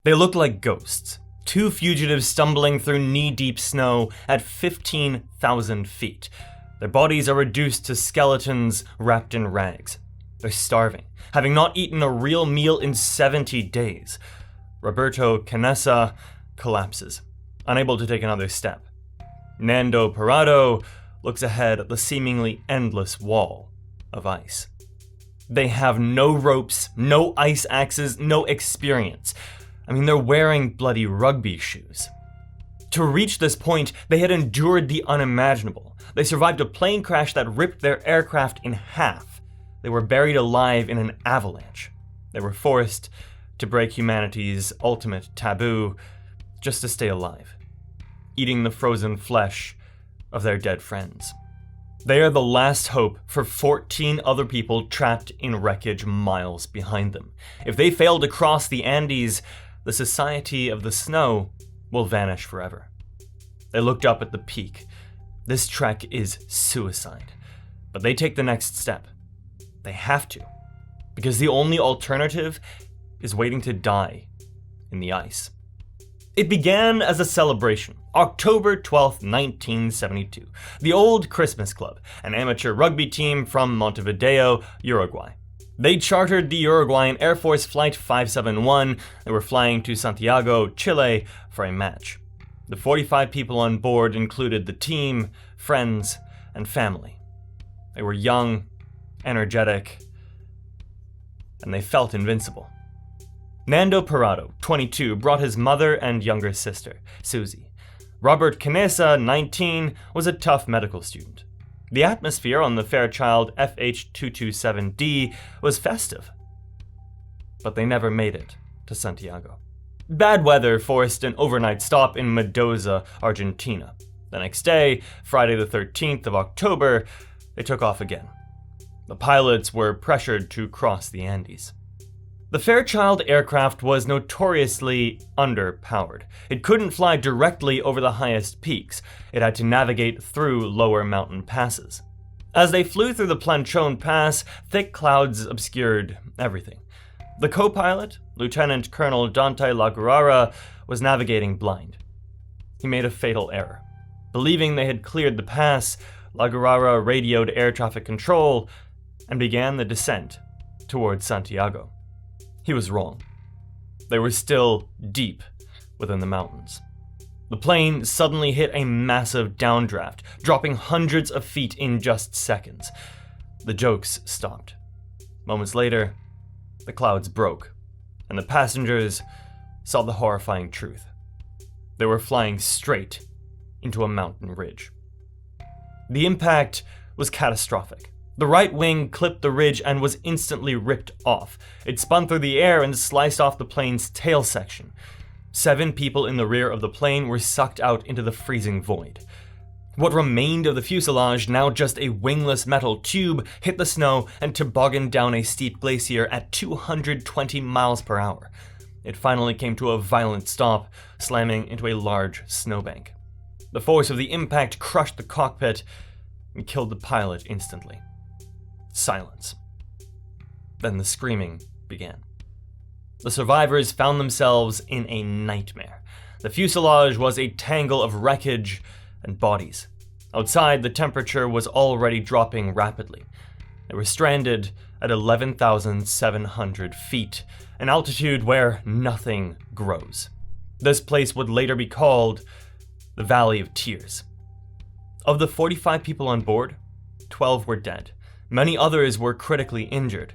They looked like ghosts. Two fugitives stumbling through knee-deep snow at 15,000 feet. Their bodies are reduced to skeletons wrapped in rags. They're starving, having not eaten a real meal in 70 days. Roberto Canessa collapses, unable to take another step. Nando Parrado looks ahead at the seemingly endless wall of ice. They have no ropes, no ice axes, no experience. I mean, they're wearing bloody rugby shoes. To reach this point, they had endured the unimaginable. They survived a plane crash that ripped their aircraft in half. They were buried alive in an avalanche. They were forced to break humanity's ultimate taboo just to stay alive, eating the frozen flesh of their dead friends. They are the last hope for 14 other people trapped in wreckage miles behind them. If they fail to cross the Andes, the Society of the Snow will vanish forever. They looked up at the peak. This trek is suicide. But they take the next step. They have to, because the only alternative is waiting to die in the ice. It began as a celebration, October 12th, 1972. The Old Christmas Club, an amateur rugby team from Montevideo, Uruguay. They chartered the Uruguayan Air Force Flight 571. They were flying to Santiago, Chile for a match. The 45 people on board included the team, friends, and family. They were young, energetic, and they felt invincible. Nando Parrado, 22, brought his mother and younger sister, Susie. Roberto Canessa, 19, was a tough medical student. The atmosphere on the Fairchild FH227D was festive, but they never made it to Santiago. Bad weather forced an overnight stop in Mendoza, Argentina. The next day, Friday the 13th of October, they took off again. The pilots were pressured to cross the Andes. The Fairchild aircraft was notoriously underpowered. It couldn't fly directly over the highest peaks. It had to navigate through lower mountain passes. As they flew through the Planchon Pass, thick clouds obscured everything. The co-pilot, Lieutenant Colonel Dante Laguarara, was navigating blind. He made a fatal error. Believing they had cleared the pass, Laguarara radioed air traffic control and began the descent towards Santiago. He was wrong. They were still deep within the mountains. The plane suddenly hit a massive downdraft, dropping hundreds of feet in just seconds. The jokes stopped. Moments later, the clouds broke, and the passengers saw the horrifying truth. They were flying straight into a mountain ridge. The impact was catastrophic. The right wing clipped the ridge and was instantly ripped off. It spun through the air and sliced off the plane's tail section. 7 people in the rear of the plane were sucked out into the freezing void. What remained of the fuselage, now just a wingless metal tube, hit the snow and tobogganed down a steep glacier at 220 miles per hour. It finally came to a violent stop, slamming into a large snowbank. The force of the impact crushed the cockpit and killed the pilot instantly. Silence. Then the screaming began. The survivors found themselves in a nightmare. The fuselage was a tangle of wreckage and bodies. Outside, the temperature was already dropping rapidly. They were stranded at 11,700 feet, an altitude where nothing grows. This place would later be called the Valley of Tears. Of the 45 people on board, 12 were dead. Many others were critically injured.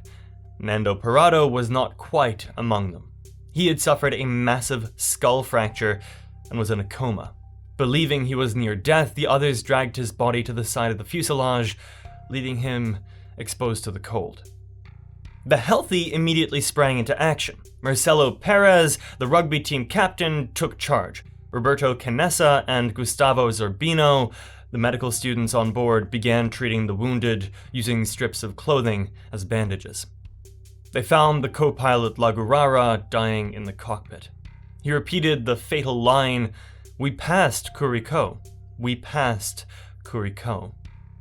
Nando Parrado was not quite among them. He had suffered a massive skull fracture and was in a coma. Believing he was near death, the others dragged his body to the side of the fuselage, leaving him exposed to the cold. The healthy immediately sprang into action. Marcelo Perez, the rugby team captain, took charge. Roberto Canessa and Gustavo Zerbino, the medical students on board, began treating the wounded, using strips of clothing as bandages. They found the co-pilot Laguarara dying in the cockpit. He repeated the fatal line, "We passed Curicó. We passed Curicó."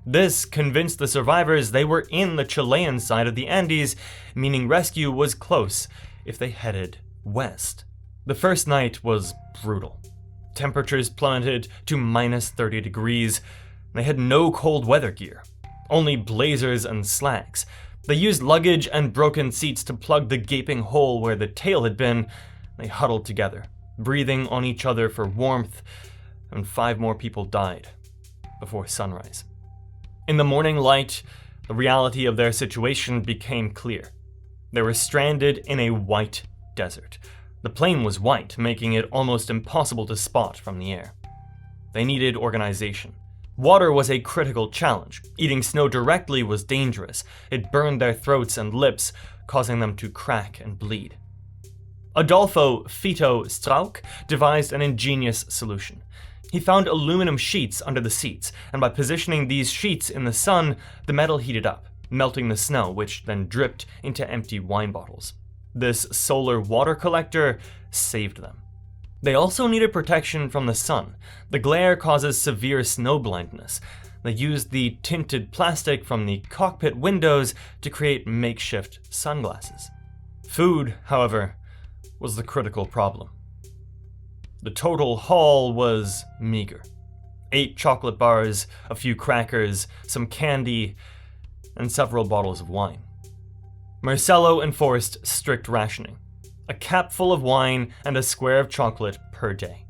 This convinced the survivors they were in the Chilean side of the Andes, meaning rescue was close if they headed west. The first night was brutal. Temperatures plummeted to minus 30 degrees. They had no cold weather gear, only blazers and slacks. They used luggage and broken seats to plug the gaping hole where the tail had been. They huddled together, breathing on each other for warmth, and 5 more people died before sunrise. In the morning light, the reality of their situation became clear. They were stranded in a white desert. The plane was white, making it almost impossible to spot from the air. They needed organization. Water was a critical challenge. Eating snow directly was dangerous. It burned their throats and lips, causing them to crack and bleed. Adolfo Fito Strauch devised an ingenious solution. He found aluminum sheets under the seats, and by positioning these sheets in the sun, the metal heated up, melting the snow, which then dripped into empty wine bottles. This solar water collector saved them. They also needed protection from the sun. The glare causes severe snow blindness. They used the tinted plastic from the cockpit windows to create makeshift sunglasses. Food, however, was the critical problem. The total haul was meager. 8 chocolate bars, a few crackers, some candy, and several bottles of wine. Marcelo enforced strict rationing. A cap full of wine and a square of chocolate per day.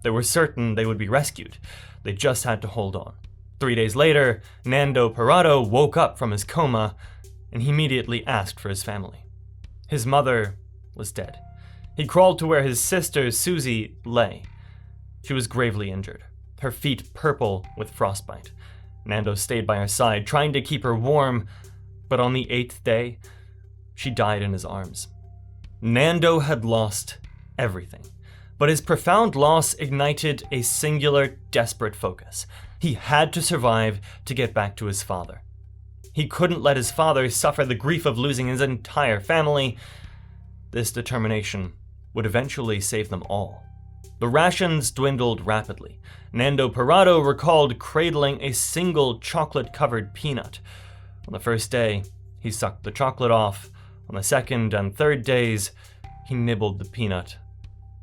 They were certain they would be rescued. They just had to hold on. 3 days later, Nando Parrado woke up from his coma, and he immediately asked for his family. His mother was dead. He crawled to where his sister, Susie, lay. She was gravely injured, her feet purple with frostbite. Nando stayed by her side, trying to keep her warm, but on the 8th day, she died in his arms. Nando had lost everything, but his profound loss ignited a singular, desperate focus. He had to survive to get back to his father. He couldn't let his father suffer the grief of losing his entire family. This determination would eventually save them all. The rations dwindled rapidly. Nando Parrado recalled cradling a single chocolate-covered peanut. On the first day, he sucked the chocolate off. On the second and third days, he nibbled the peanut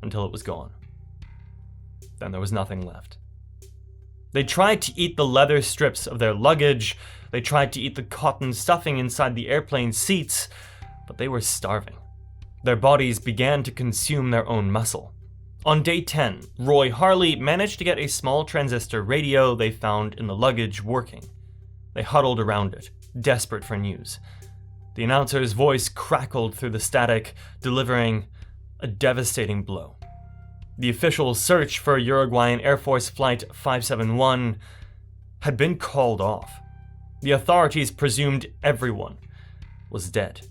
until it was gone. Then there was nothing left. They tried to eat the leather strips of their luggage. They tried to eat the cotton stuffing inside the airplane seats, but they were starving. Their bodies began to consume their own muscle. On day 10, Roy Harley managed to get a small transistor radio they found in the luggage working. They huddled around it, desperate for news. The announcer's voice crackled through the static, delivering a devastating blow. The official search for Uruguayan Air Force Flight 571 had been called off. The authorities presumed everyone was dead.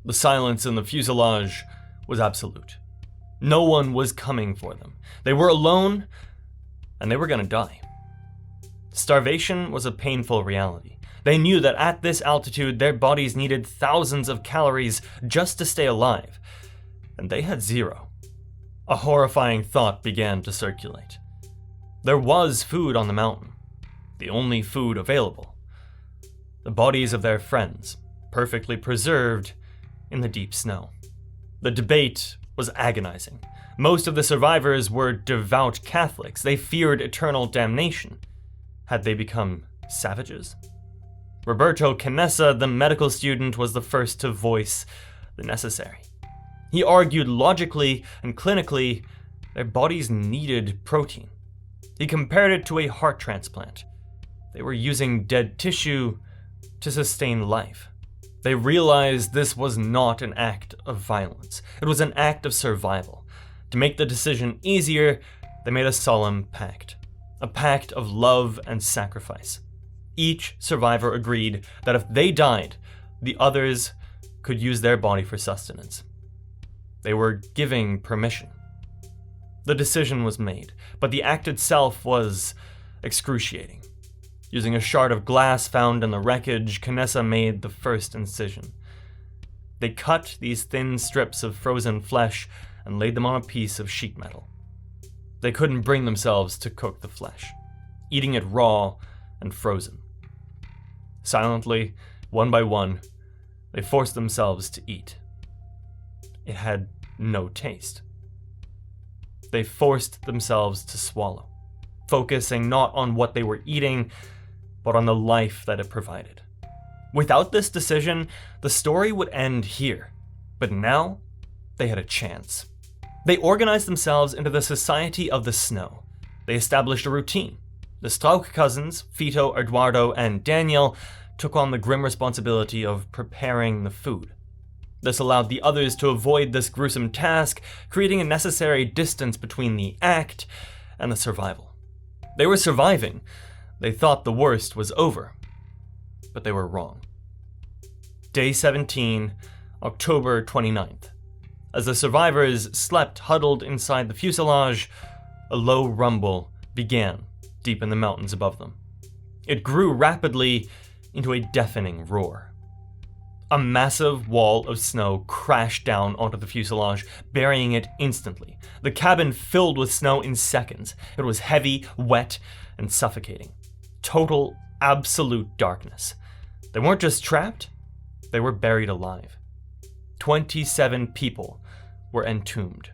The silence in the fuselage was absolute. No one was coming for them. They were alone, and they were going to die. Starvation was a painful reality. They knew that at this altitude, their bodies needed thousands of calories just to stay alive, and they had 0. A horrifying thought began to circulate. There was food on the mountain, the only food available. The bodies of their friends, perfectly preserved in the deep snow. The debate was agonizing. Most of the survivors were devout Catholics. They feared eternal damnation. Had they become savages? Roberto Canessa, the medical student, was the first to voice the necessary. He argued logically and clinically their bodies needed protein. He compared it to a heart transplant. They were using dead tissue to sustain life. They realized this was not an act of violence. It was an act of survival. To make the decision easier, they made a solemn pact. A pact of love and sacrifice. Each survivor agreed that if they died, the others could use their body for sustenance. They were giving permission. The decision was made, but the act itself was excruciating. Using a shard of glass found in the wreckage, Canessa made the first incision. They cut these thin strips of frozen flesh and laid them on a piece of sheet metal. They couldn't bring themselves to cook the flesh, eating it raw and frozen. Silently, one by one, they forced themselves to eat. It had no taste. they forced themselves to swallow, focusing not on what they were eating, but on the life that it provided. Without this decision, the story would end here, but now they had a chance. They organized themselves into the Society of the Snow. They established a routine. The Strauch cousins, Fito, Eduardo, and Daniel, took on the grim responsibility of preparing the food. This allowed the others to avoid this gruesome task, creating a necessary distance between the act and the survival. They were surviving. They thought the worst was over, but they were wrong. Day 17, October 29th. As the survivors slept huddled inside the fuselage, a low rumble began deep in the mountains above them. It grew rapidly into a deafening roar. A massive wall of snow crashed down onto the fuselage, burying it instantly. The cabin filled with snow in seconds. It was heavy, wet, and suffocating. Total, absolute darkness. They weren't just trapped, they were buried alive. 27 people were entombed.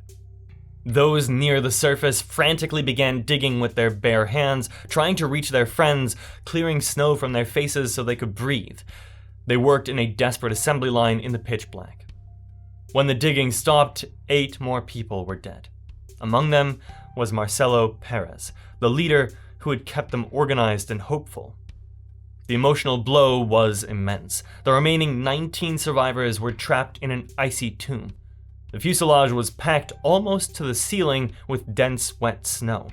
Those near the surface frantically began digging with their bare hands, trying to reach their friends, clearing snow from their faces so they could breathe. They worked in a desperate assembly line in the pitch black. When the digging stopped, 8 more people were dead. Among them was Marcelo Perez, the leader who had kept them organized and hopeful. The emotional blow was immense. The remaining 19 survivors were trapped in an icy tomb. The fuselage was packed almost to the ceiling with dense, wet snow.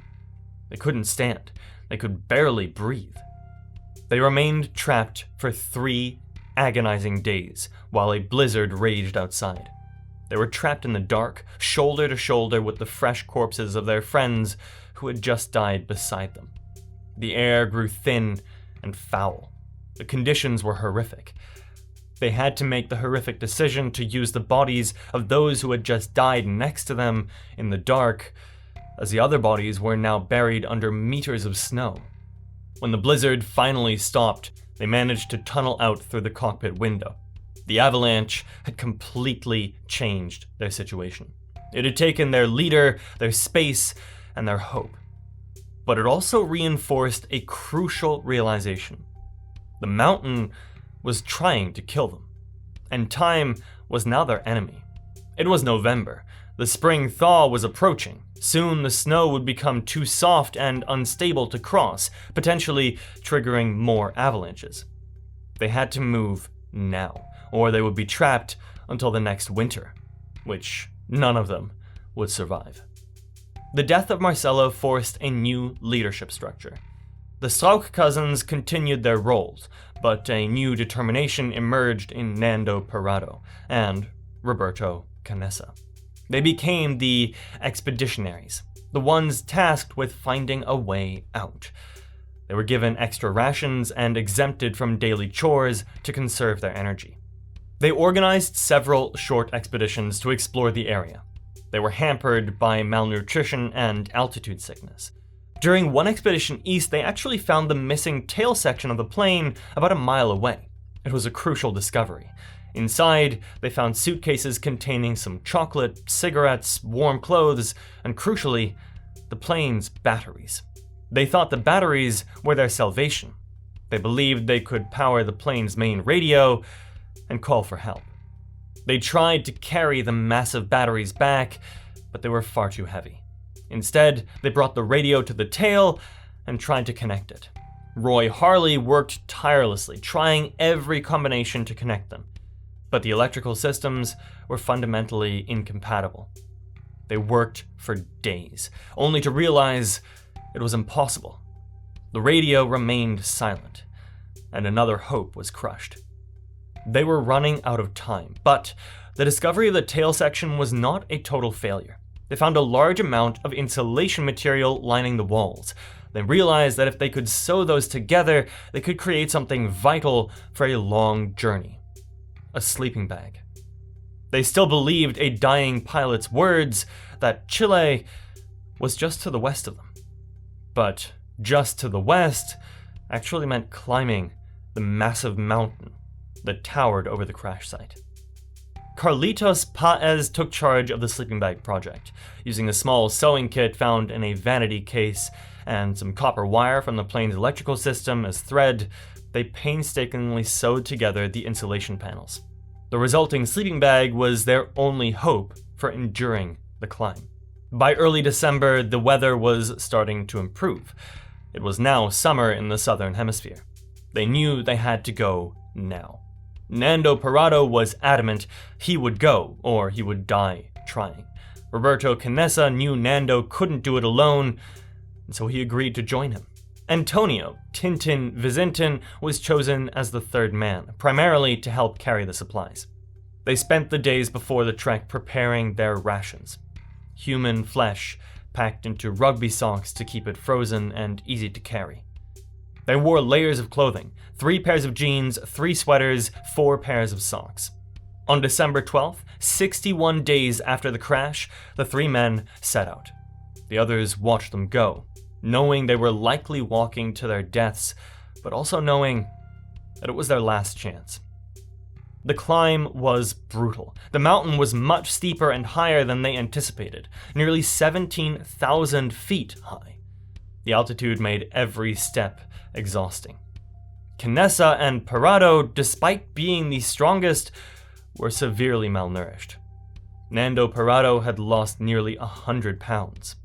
They couldn't stand. They could barely breathe. They remained trapped for 3 agonizing days while a blizzard raged outside. They were trapped in the dark, shoulder to shoulder with the fresh corpses of their friends who had just died beside them. The air grew thin and foul. The conditions were horrific. They had to make the horrific decision to use the bodies of those who had just died next to them in the dark, as the other bodies were now buried under meters of snow. When the blizzard finally stopped, they managed to tunnel out through the cockpit window. The Avalanche had completely changed their situation. It had taken their leader, their space, and their hope. But it also reinforced a crucial realization. The mountain was trying to kill them, and time was now their enemy. It was November. The spring thaw was approaching. Soon the snow would become too soft and unstable to cross, potentially triggering more avalanches. They had to move now, or they would be trapped until the next winter, which none of them would survive. The death of Marcelo forced a new leadership structure. The Strauch cousins continued their roles, but a new determination emerged in Nando Parrado and Roberto Canessa. They became the expeditionaries, the ones tasked with finding a way out. They were given extra rations and exempted from daily chores to conserve their energy. They organized several short expeditions to explore the area. They were hampered by malnutrition and altitude sickness. During one expedition east, they actually found the missing tail section of the plane about a mile away. It was a crucial discovery. Inside, they found suitcases containing some chocolate, cigarettes, warm clothes, and crucially, the plane's batteries. They thought the batteries were their salvation. They believed they could power the plane's main radio and call for help. They tried to carry the massive batteries back, but they were far too heavy. Instead, they brought the radio to the tail and tried to connect it. Roy Harley worked tirelessly, trying every combination to connect them, but the electrical systems were fundamentally incompatible. They worked for days, only to realize it was impossible. The radio remained silent, and another hope was crushed. They were running out of time, but the discovery of the tail section was not a total failure. They found a large amount of insulation material lining the walls. They realized that if they could sew those together, they could create something vital for a long journey. A sleeping bag. They still believed a dying pilot's words that Chile was just to the west of them. But just to the west actually meant climbing the massive mountain that towered over the crash site. Carlitos Paez took charge of the sleeping bag project. Using a small sewing kit found in a vanity case and some copper wire from the plane's electrical system as thread, they painstakingly sewed together the insulation panels. The resulting sleeping bag was their only hope for enduring the climb. By early December, the weather was starting to improve. It was now summer in the southern hemisphere. They knew they had to go now. Nando Parrado was adamant he would go, or he would die trying. Roberto Canessa knew Nando couldn't do it alone, and so he agreed to join him. Antonio Tintin Vizintin was chosen as the third man, primarily to help carry the supplies. They spent the days before the trek preparing their rations. Human flesh packed into rugby socks to keep it frozen and easy to carry. They wore layers of clothing, 3 pairs of jeans, 3 sweaters, 4 pairs of socks. On December 12th, 61 days after the crash, the 3 men set out. The others watched them go, knowing they were likely walking to their deaths, but also knowing that it was their last chance. The climb was brutal. The mountain was much steeper and higher than they anticipated, nearly 17,000 feet high. The altitude made every step exhausting. Canessa and Parrado, despite being the strongest, were severely malnourished. Nando Parrado had lost nearly 100 pounds.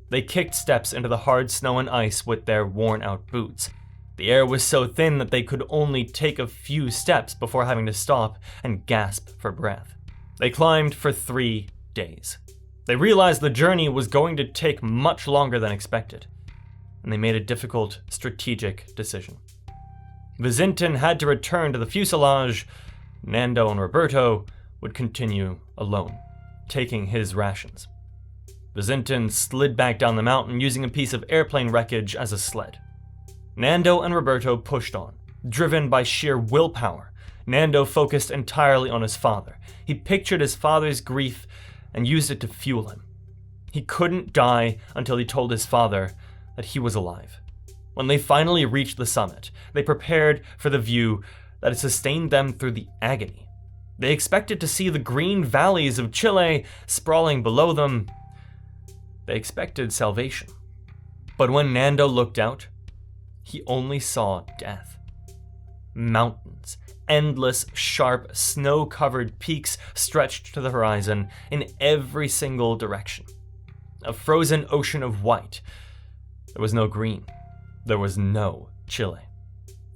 They kicked steps into the hard snow and ice with their worn-out boots. The air was so thin that they could only take a few steps before having to stop and gasp for breath. They climbed for 3 days. They realized the journey was going to take much longer than expected, and they made a difficult strategic decision. Vizintin had to return to the fuselage. Nando and Roberto would continue alone, taking his rations. Vizintin slid back down the mountain using a piece of airplane wreckage as a sled. Nando and Roberto pushed on, driven by sheer willpower. Nando focused entirely on his father. He pictured his father's grief and used it to fuel him. He couldn't die until he told his father that he was alive. When they finally reached the summit, they prepared for the view that had sustained them through the agony. They expected to see the green valleys of Chile sprawling below them. They expected salvation. But when Nando looked out, he only saw death. Mountains, endless, sharp, snow-covered peaks stretched to the horizon in every single direction. A frozen ocean of white. There was no green. There was no Chile.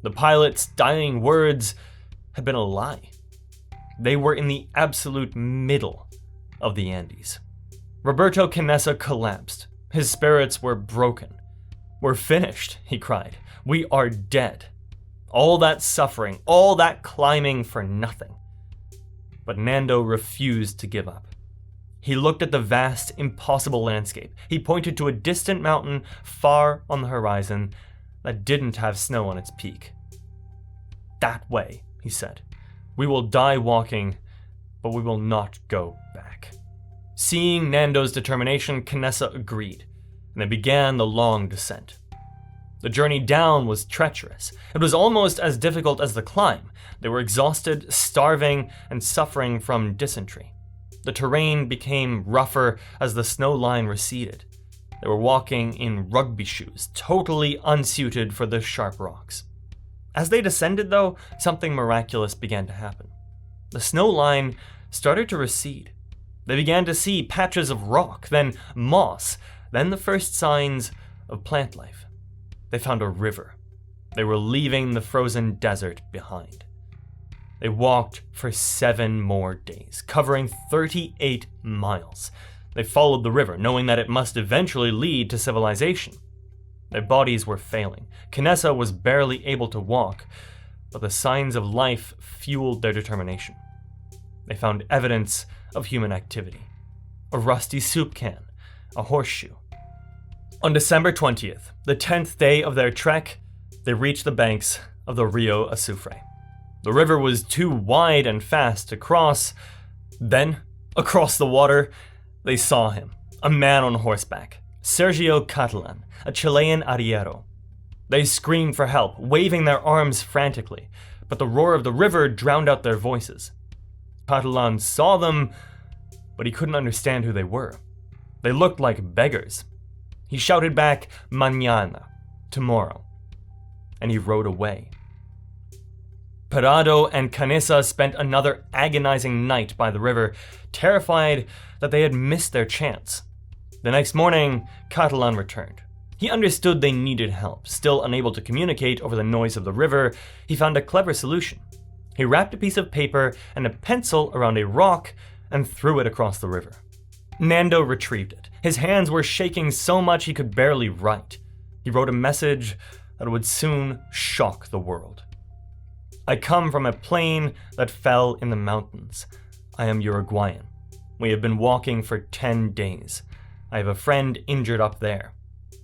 The pilot's dying words had been a lie. They were in the absolute middle of the Andes. Roberto Canessa collapsed. His spirits were broken. "We're finished," he cried. "We are dead. All that suffering, all that climbing for nothing." But Nando refused to give up. He looked at the vast, impossible landscape. He pointed to a distant mountain far on the horizon that didn't have snow on its peak. "That way," he said. "We will die walking, but we will not go back." Seeing Nando's determination, Canessa agreed, and they began the long descent. The journey down was treacherous. It was almost as difficult as the climb. They were exhausted, starving, and suffering from dysentery. The terrain became rougher as the snow line receded. They were walking in rugby shoes, totally unsuited for the sharp rocks. As they descended, though, something miraculous began to happen. The snow line started to recede. They began to see patches of rock, then moss, then the first signs of plant life. They found a river. They were leaving the frozen desert behind. They walked for 7 more days, covering 38 miles. They followed the river, knowing that it must eventually lead to civilization. Their bodies were failing. Canessa was barely able to walk, but the signs of life fueled their determination. They found evidence of human activity. A rusty soup can, a horseshoe. On December 20th, the 10th day of their trek, they reached the banks of the Rio Azufre. The river was too wide and fast to cross. Then, across the water, they saw him, a man on horseback, Sergio Catalan, a Chilean arriero. They screamed for help, waving their arms frantically, but the roar of the river drowned out their voices. Catalan saw them, but he couldn't understand who they were. They looked like beggars. He shouted back, "Mañana," tomorrow, and he rode away. Parrado and Canessa spent another agonizing night by the river, terrified that they had missed their chance. The next morning, Catalan returned. He understood they needed help. Still unable to communicate over the noise of the river, he found a clever solution. He wrapped a piece of paper and a pencil around a rock and threw it across the river. Nando retrieved it. His hands were shaking so much he could barely write. He wrote a message that would soon shock the world. "I come from a plane that fell in the mountains. I am Uruguayan. We have been walking for 10 days. I have a friend injured up there.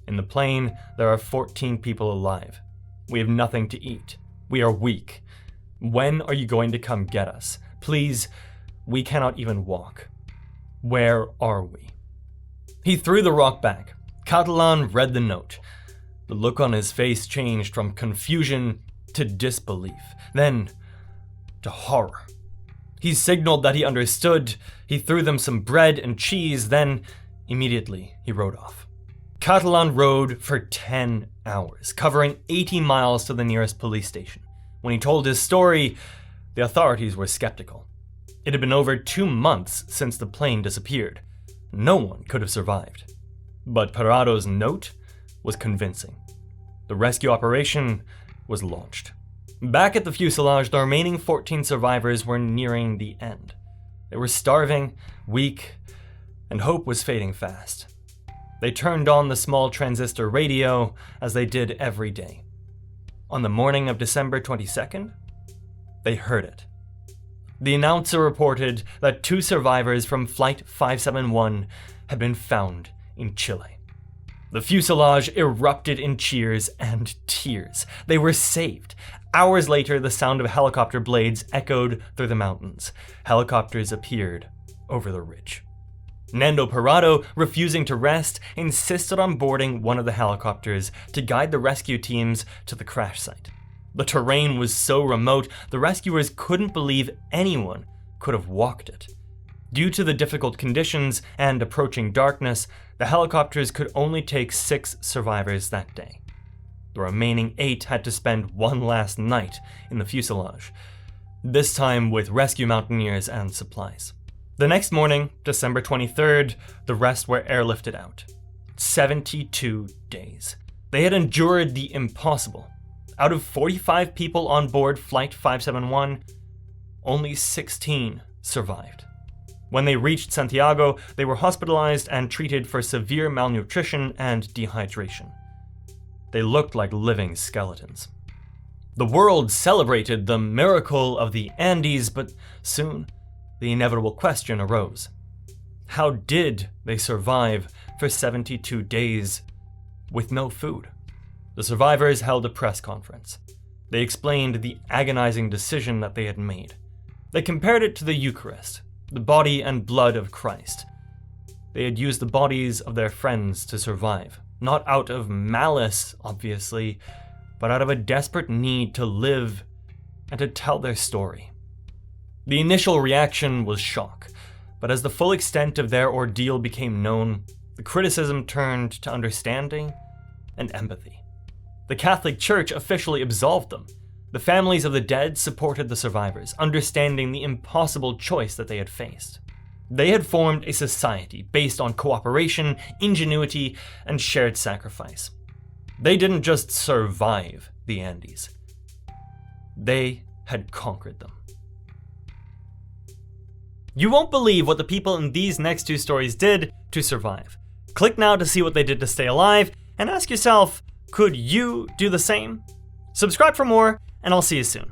In the plane, there are 14 people alive. We have nothing to eat. We are weak. When are you going to come get us? Please, we cannot even walk. Where are we?" He threw the rock back. Catalan read the note. The look on his face changed from confusion to disbelief, then to horror. He signaled that he understood. He threw them some bread and cheese, then immediately he rode off. Catalan rode for 10 hours, covering 80 miles to the nearest police station. When he told his story, the authorities were skeptical. It had been over 2 months since the plane disappeared. No one could have survived. But Parrado's note was convincing. The rescue operation was launched. Back at the fuselage, the remaining 14 survivors were nearing the end. They were starving, weak, and hope was fading fast. They turned on the small transistor radio as they did every day. On the morning of December 22nd, they heard it. The announcer reported that 2 survivors from Flight 571 had been found in Chile. The fuselage erupted in cheers and tears. They were saved. Hours later, the sound of helicopter blades echoed through the mountains. Helicopters appeared over the ridge. Nando Parrado, refusing to rest, insisted on boarding one of the helicopters to guide the rescue teams to the crash site. The terrain was so remote, the rescuers couldn't believe anyone could have walked it. Due to the difficult conditions and approaching darkness, the helicopters could only take 6 survivors that day. The remaining 8 had to spend one last night in the fuselage, this time with rescue mountaineers and supplies. The next morning, December 23rd, the rest were airlifted out. 72 days. They had endured the impossible. Out of 45 people on board Flight 571, only 16 survived. When they reached Santiago, they were hospitalized and treated for severe malnutrition and dehydration. They looked like living skeletons. The world celebrated the miracle of the Andes, but soon the inevitable question arose. How did they survive for 72 days with no food? The survivors held a press conference. They explained the agonizing decision that they had made. They compared it to the Eucharist, the body and blood of Christ. They had used the bodies of their friends to survive, not out of malice, obviously, but out of a desperate need to live and to tell their story. The initial reaction was shock, but as the full extent of their ordeal became known, the criticism turned to understanding and empathy. The Catholic Church officially absolved them. The families of the dead supported the survivors, understanding the impossible choice that they had faced. They had formed a society based on cooperation, ingenuity, and shared sacrifice. They didn't just survive the Andes. They had conquered them. You won't believe what the people in these next 2 stories did to survive. Click now to see what they did to stay alive, and ask yourself, could you do the same? Subscribe for more, and I'll see you soon.